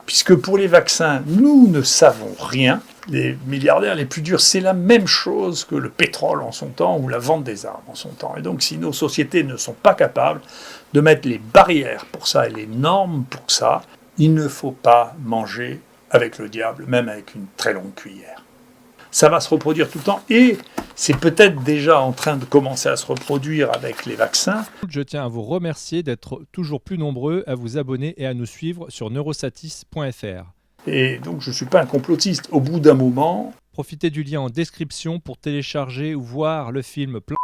puisque pour les vaccins, nous ne savons rien. Les milliardaires les plus durs, c'est la même chose que le pétrole en son temps ou la vente des armes en son temps. Et donc, si nos sociétés ne sont pas capables de mettre les barrières pour ça et les normes pour ça, il ne faut pas manger avec le diable, même avec une très longue cuillère. Ça va se reproduire tout le temps et c'est peut-être déjà en train de commencer à se reproduire avec les vaccins. Je tiens à vous remercier d'être toujours plus nombreux à vous abonner et à nous suivre sur neurosatis.fr. Et donc je ne suis pas un complotiste. Au bout d'un moment... Profitez du lien en description pour télécharger ou voir le film Plan.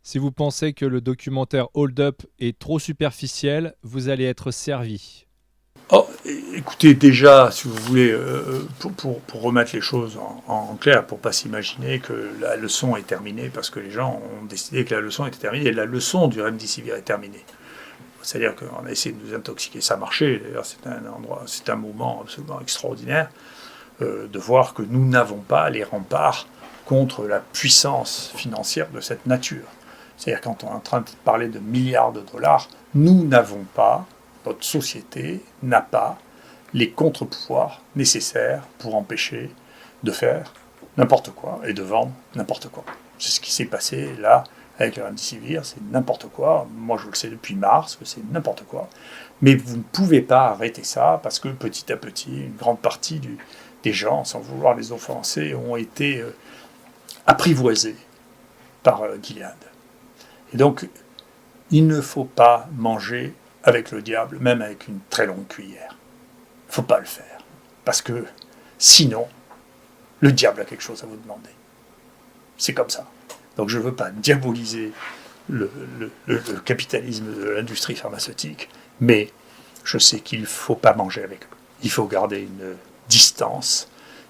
Si vous pensez que le documentaire Hold Up est trop superficiel, vous allez être servi. Oh, écoutez, déjà, si vous voulez, pour remettre les choses en clair, pour ne pas s'imaginer que la leçon est terminée, parce que les gens ont décidé que la leçon était terminée, et la leçon du Remdesivir est terminée. C'est-à-dire qu'on a essayé de nous intoxiquer, ça a marché, d'ailleurs c'est un moment absolument extraordinaire, de voir que nous n'avons pas les remparts contre la puissance financière de cette nature. C'est-à-dire quand on est en train de parler de milliards de dollars, nous n'avons pas, notre société n'a pas les contre-pouvoirs nécessaires pour empêcher de faire n'importe quoi et de vendre n'importe quoi. C'est ce qui s'est passé là avec le Remdesivir, c'est n'importe quoi. Moi je le sais depuis mars que c'est n'importe quoi. Mais vous ne pouvez pas arrêter ça parce que petit à petit, une grande partie des gens, sans vouloir les offenser, ont été apprivoisés par Gilead. Et donc, il ne faut pas manger avec le diable, même avec une très longue cuillère. Il ne faut pas le faire. Parce que sinon, le diable a quelque chose à vous demander. C'est comme ça. Donc je ne veux pas diaboliser le capitalisme de l'industrie pharmaceutique, mais je sais qu'il ne faut pas manger avec eux. Il faut garder une distance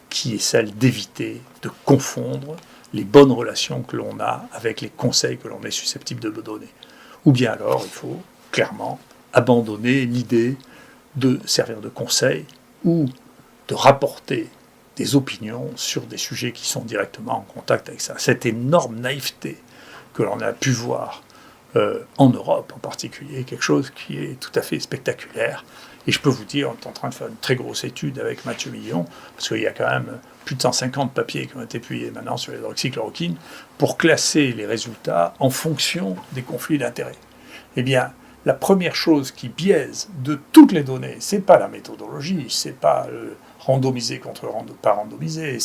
qui est celle d'éviter de confondre les bonnes relations que l'on a avec les conseils que l'on est susceptible de donner. Ou bien alors, il faut clairement abandonner l'idée de servir de conseil ou de rapporter des opinions sur des sujets qui sont directement en contact avec ça. Cette énorme naïveté que l'on a pu voir en Europe en particulier, quelque chose qui est tout à fait spectaculaire. Et je peux vous dire, on est en train de faire une très grosse étude avec Mathieu Millon, parce qu'il y a quand même plus de 150 papiers qui ont été publiés maintenant sur l'hydroxychloroquine, pour classer les résultats en fonction des conflits d'intérêts. Eh bien, la première chose qui biaise de toutes les données, c'est pas la méthodologie, c'est pas randomisé contre pas randomisé.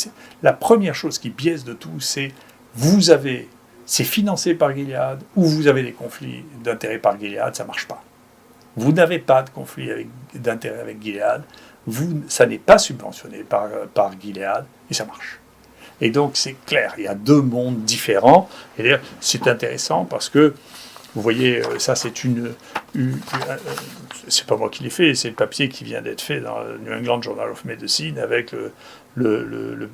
La première chose qui biaise de tout, c'est c'est financé par Gilead ou vous avez des conflits d'intérêts par Gilead, ça marche pas. Vous n'avez pas de conflit d'intérêt avec Gilead, ça n'est pas subventionné par Gilead et ça marche. Et donc c'est clair, il y a deux mondes différents. Et d'ailleurs, c'est intéressant parce que vous voyez, ça c'est c'est pas moi qui l'ai fait, c'est le papier qui vient d'être fait dans le New England Journal of Medicine avec le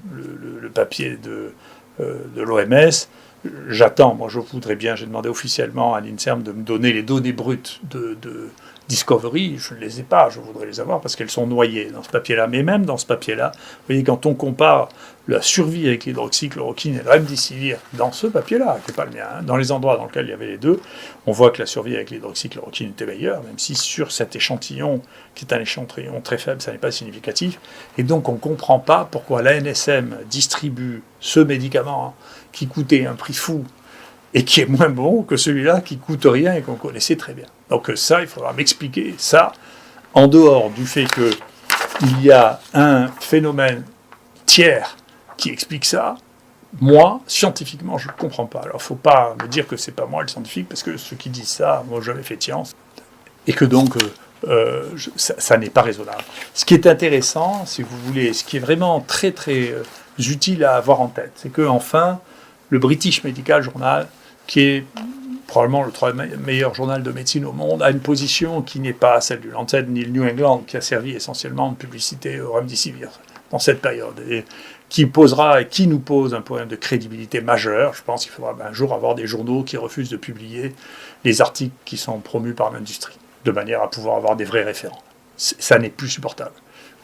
papier de l'OMS. J'attends, moi je voudrais bien, j'ai demandé officiellement à l'INSERM de me donner les données brutes de Discovery, je ne les ai pas, je voudrais les avoir parce qu'elles sont noyées dans ce papier-là. Mais même dans ce papier-là, vous voyez, quand on compare la survie avec l'hydroxychloroquine et le Remdesivir dans ce papier-là, qui n'est pas le mien, dans les endroits dans lesquels il y avait les deux, on voit que la survie avec l'hydroxychloroquine était meilleure, même si sur cet échantillon, qui est un échantillon très faible, ça n'est pas significatif. Et donc on ne comprend pas pourquoi l'ANSM distribue ce médicament qui coûtait un prix fou et qui est moins bon que celui-là qui coûte rien et qu'on connaissait très bien. Donc ça, il faudra m'expliquer ça, en dehors du fait qu'il y a un phénomène tiers qui explique ça. Moi, scientifiquement, je ne comprends pas. Alors, il ne faut pas me dire que ce n'est pas moi le scientifique, parce que ceux qui disent ça, moi, j'avais fait de science, et que donc, ça n'est pas raisonnable. Ce qui est intéressant, si vous voulez, ce qui est vraiment très, très utile à avoir en tête, c'est que enfin, le British Medical Journal, qui est probablement le troisième meilleur journal de médecine au monde, a une position qui n'est pas celle du Lancet ni le New England, qui a servi essentiellement de publicité au Remdesivir dans cette période, et qui nous pose un problème de crédibilité majeur. Je pense qu'il faudra un jour avoir des journaux qui refusent de publier les articles qui sont promus par l'industrie, de manière à pouvoir avoir des vrais référents. Ça n'est plus supportable.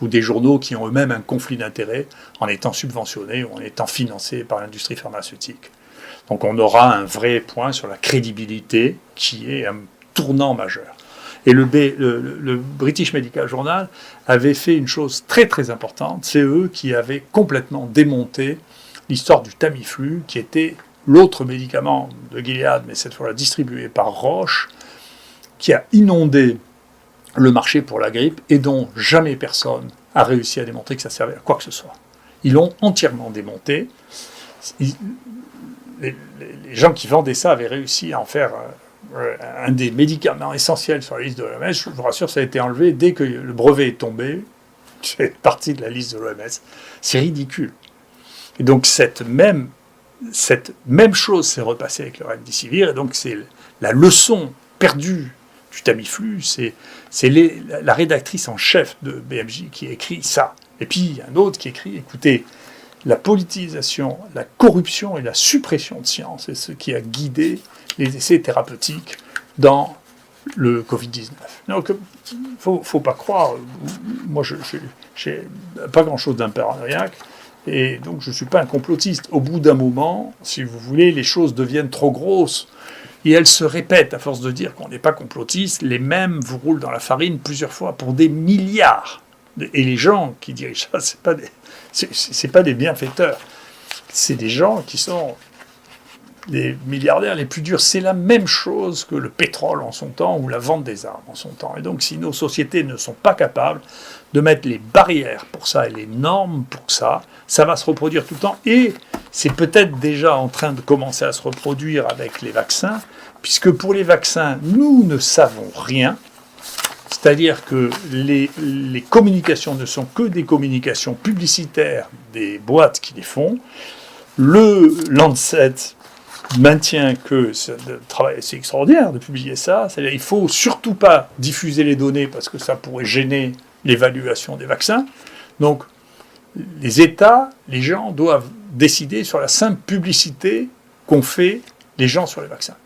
Ou des journaux qui ont eux-mêmes un conflit d'intérêts en étant subventionnés ou en étant financés par l'industrie pharmaceutique. Donc on aura un vrai point sur la crédibilité qui est un tournant majeur. Et le British Medical Journal avait fait une chose très très importante, c'est eux qui avaient complètement démonté l'histoire du Tamiflu, qui était l'autre médicament de Gilead, mais cette fois-là distribué par Roche, qui a inondé le marché pour la grippe et dont jamais personne a réussi à démontrer que ça servait à quoi que ce soit. Ils l'ont entièrement démonté. Les gens qui vendaient ça avaient réussi à en faire un des médicaments essentiels sur la liste de l'OMS. Je vous rassure, ça a été enlevé dès que le brevet est tombé. C'est partie de la liste de l'OMS. C'est ridicule. Et donc cette même chose s'est repassée avec le Remdesivir. Et donc c'est la leçon perdue du Tamiflu. C'est la rédactrice en chef de BMJ qui écrit ça. Et puis il y a un autre qui écrit, écoutez, la politisation, la corruption et la suppression de science, c'est ce qui a guidé les essais thérapeutiques dans le Covid-19. Donc, faut pas croire, moi je n'ai pas grand-chose d'un paranoïaque, et donc je ne suis pas un complotiste. Au bout d'un moment, si vous voulez, les choses deviennent trop grosses, et elles se répètent, à force de dire qu'on n'est pas complotiste, les mêmes vous roulent dans la farine plusieurs fois pour des milliards. Et les gens qui dirigent ça, c'est pas des bienfaiteurs. C'est des gens qui sont des milliardaires les plus durs. C'est la même chose que le pétrole en son temps ou la vente des armes en son temps. Et donc, si nos sociétés ne sont pas capables de mettre les barrières pour ça et les normes pour ça, ça va se reproduire tout le temps. Et c'est peut-être déjà en train de commencer à se reproduire avec les vaccins, puisque pour les vaccins, nous ne savons rien. C'est-à-dire que les communications ne sont que des communications publicitaires des boîtes qui les font. Le Lancet maintient que c'est extraordinaire de publier ça. C'est-à-dire qu'il ne faut surtout pas diffuser les données parce que ça pourrait gêner l'évaluation des vaccins. Donc, les États, les gens doivent décider sur la simple publicité qu'ont fait les gens sur les vaccins.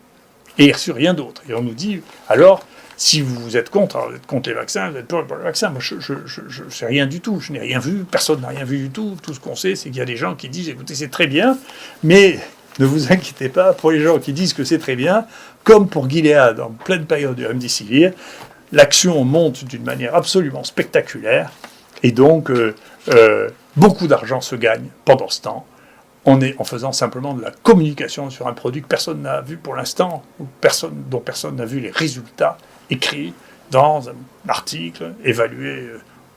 Et sur rien d'autre. Et on nous dit, alors, si vous êtes contre, alors vous êtes contre les vaccins, vous êtes pour les vaccins. Moi, je ne sais rien du tout. Je n'ai rien vu. Personne n'a rien vu du tout. Tout ce qu'on sait, c'est qu'il y a des gens qui disent, écoutez, c'est très bien, mais ne vous inquiétez pas, pour les gens qui disent que c'est très bien, comme pour Gilead, en pleine période du Remdesivir, l'action monte d'une manière absolument spectaculaire, et donc beaucoup d'argent se gagne pendant ce temps, en faisant simplement de la communication sur un produit que personne n'a vu pour l'instant, ou dont personne n'a vu les résultats écrits dans un article, évalué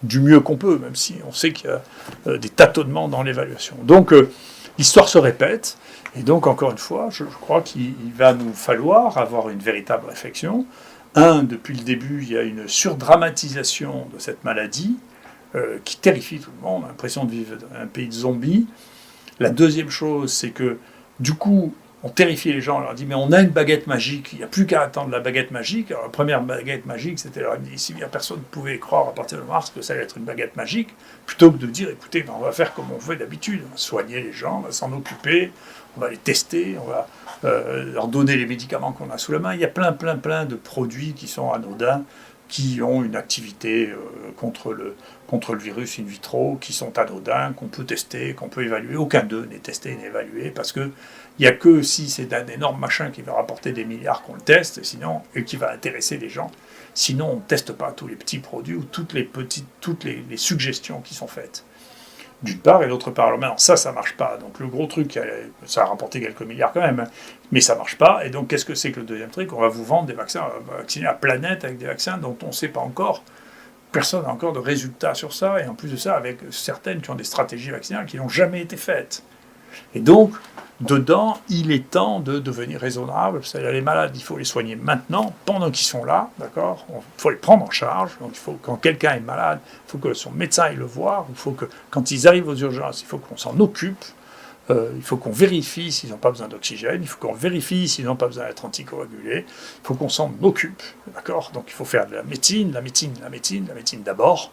du mieux qu'on peut, même si on sait qu'il y a des tâtonnements dans l'évaluation. Donc l'histoire se répète, et donc encore une fois, je crois qu'il va nous falloir avoir une véritable réflexion. Depuis le début, il y a une surdramatisation de cette maladie qui terrifie tout le monde, on a l'impression de vivre dans un pays de zombies. La deuxième chose, c'est que, du coup, on terrifie les gens, on leur dit, mais on a une baguette magique, il n'y a plus qu'à attendre la baguette magique. Alors, la première baguette magique, c'était leur si bien personne ne pouvait croire à partir de mars que ça allait être une baguette magique, plutôt que de dire, écoutez, on va faire comme on fait d'habitude, on va soigner les gens, on va s'en occuper, on va les tester, on va leur donner les médicaments qu'on a sous la main. Il y a plein de produits qui sont anodins, qui ont une activité contre le virus in vitro, qui sont anodins, qu'on peut tester, qu'on peut évaluer. Aucun d'eux n'est testé, n'est évalué, parce que il n'y a que si c'est un énorme machin qui va rapporter des milliards qu'on le teste, et qui va intéresser les gens. Sinon, on ne teste pas tous les petits produits ou toutes les suggestions qui sont faites. D'une part, et d'autre part. Alors maintenant, ça ne marche pas. Donc le gros truc, ça a rapporté quelques milliards quand même, hein, mais ça ne marche pas. Et donc, qu'est-ce que c'est que le deuxième truc ? On va vous vendre des vaccins, on va vacciner la planète avec des vaccins dont on ne sait pas encore. Personne n'a encore de résultats sur ça. Et en plus de ça, avec certaines qui ont des stratégies vaccinales qui n'ont jamais été faites. Et donc, dedans, il est temps de devenir raisonnable. C'est-à-dire, les malades, il faut les soigner maintenant, pendant qu'ils sont là, d'accord ? Il faut les prendre en charge. Donc, quand quelqu'un est malade, il faut que son médecin aille le voir. Il faut que, quand ils arrivent aux urgences, il faut qu'on s'en occupe. Il faut qu'on vérifie s'ils n'ont pas besoin d'oxygène. Il faut qu'on vérifie s'ils n'ont pas besoin d'être anticoagulés. Il faut qu'on s'en occupe, d'accord ? Donc, il faut faire de la médecine d'abord.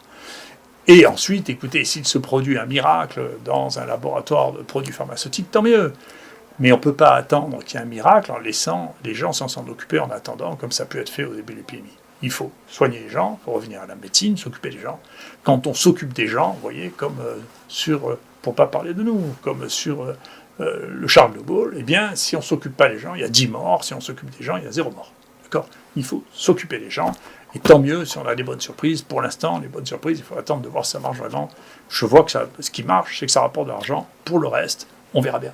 Et ensuite, écoutez, s'il se produit un miracle dans un laboratoire de produits pharmaceutiques, tant mieux. Mais on ne peut pas attendre qu'il y ait un miracle en laissant les gens sans s'en occuper en attendant, comme ça peut être fait au début de l'épidémie. Il faut soigner les gens, il faut revenir à la médecine, s'occuper des gens. Quand on s'occupe des gens, vous voyez, comme pour ne pas parler de nous, comme sur le Charles de Gaulle, eh bien, si on ne s'occupe pas des gens, il y a 10 morts. Si on s'occupe des gens, il y a 0 mort. D'accord ? Il faut s'occuper des gens. Et tant mieux si on a des bonnes surprises. Pour l'instant, les bonnes surprises, il faut attendre de voir si ça marche vraiment. Je vois que ce qui marche, c'est que ça rapporte de l'argent. Pour le reste, on verra bien.